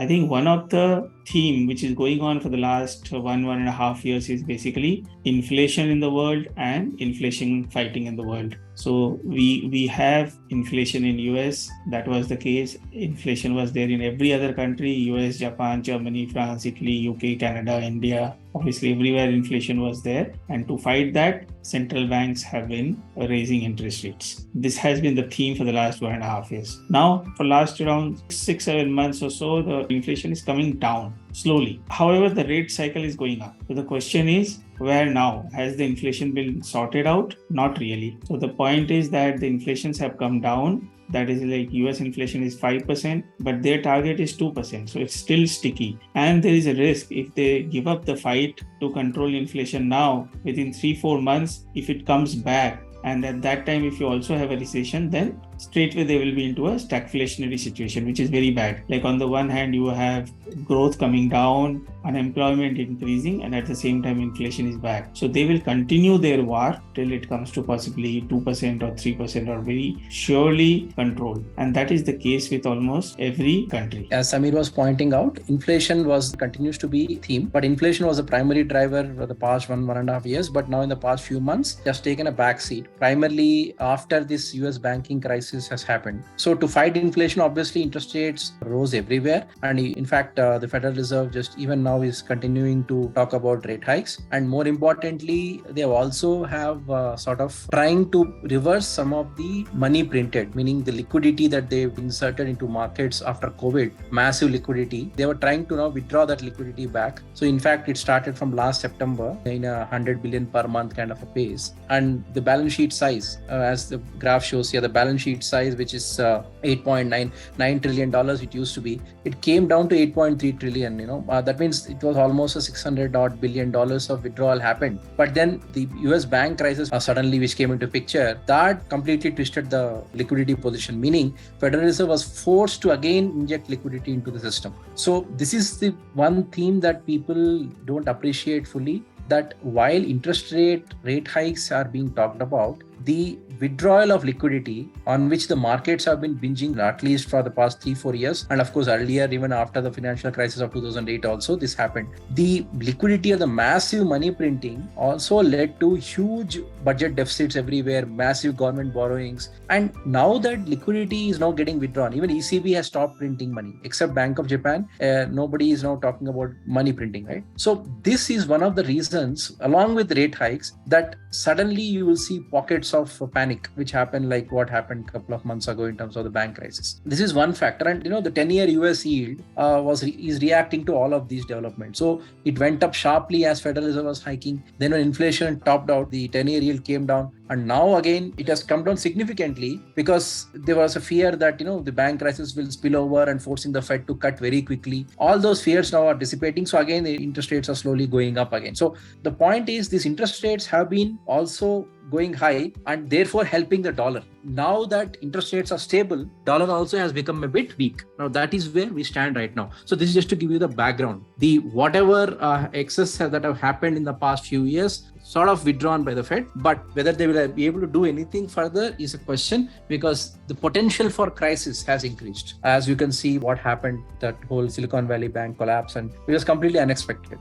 I think one of the theme which is going on for the last 1.5 years is basically inflation in the world and inflation fighting in the world. So we have inflation in US. That was the case. Inflation was there in every other country: US, Japan, Germany, France, Italy, UK, Canada, India. Obviously, everywhere inflation was there. And to fight that, central banks have been raising interest rates. This has been the theme for the last 1.5 years. Now, for last around 6-7 months or so, the inflation is coming down slowly. However, the rate cycle is going up. So the question is, where now? Has the inflation been sorted out? Not really. So the point is that the inflations have come down. That is like US inflation is 5%, but their target is 2%. So it's still sticky. And there is a risk if they give up the fight to control inflation now, within 3-4 months, if it comes back, and at that time, if you also have a recession, then straightway they will be into a stagflationary situation, which is very bad. Like on the one hand, you have growth coming down, unemployment increasing, and at the same time, inflation is back. So they will continue their war till it comes to possibly 2% or 3% or very surely controlled. And that is the case with almost every country. As Samir was pointing out, inflation continues to be a theme, but inflation was a primary driver for the past 1.5 years. But now in the past few months, it has taken a back seat, primarily after this US banking crisis has happened. So to fight inflation, obviously interest rates rose everywhere. And in fact, the Federal Reserve just even now is continuing to talk about rate hikes. And more importantly, they also have sort of trying to reverse some of the money printed, meaning the liquidity that they've inserted into markets after COVID, massive liquidity. They were trying to now withdraw that liquidity back. So in fact, it started from last September in 100 billion per month kind of a pace. And the balance sheet size, as the graph shows here, the balance sheet size, which is $8.9 trillion it used to be, it came down to 8.3 trillion. That means it was almost a $600 billion of withdrawal happened. But then the US bank crisis suddenly, which came into picture, that completely twisted the liquidity position, meaning Federal Reserve was forced to again inject liquidity into the system. So this is the one theme that people don't appreciate fully, that while interest rate hikes are being talked about, the withdrawal of liquidity on which the markets have been binging at least for the past 3-4 years. And of course, earlier, even after the financial crisis of 2008 also, this happened. The liquidity of the massive money printing also led to huge budget deficits everywhere, massive government borrowings. And now that liquidity is now getting withdrawn, even ECB has stopped printing money, except Bank of Japan. Nobody is now talking about money printing, right? So this is one of the reasons, along with rate hikes, that suddenly you will see pockets of panic, which happened like what happened a couple of months ago in terms of the bank crisis. This is one factor. And the 10-year US yield is reacting to all of these developments. So it went up sharply as Federal Reserve was hiking. Then when inflation topped out, the 10-year yield came down. And now again, it has come down significantly because there was a fear that, the bank crisis will spill over and forcing the Fed to cut very quickly. All those fears now are dissipating. So again, the interest rates are slowly going up again. So the point is, these interest rates have been also going high and therefore helping the dollar. Now that interest rates are stable, dollar also has become a bit weak. Now that is where we stand right now. So this is just to give you the background. The whatever excess that have happened in the past few years, sort of withdrawn by the Fed, but whether they will be able to do anything further is a question, because the potential for crisis has increased. As you can see what happened, that whole Silicon Valley Bank collapse, and it was completely unexpected.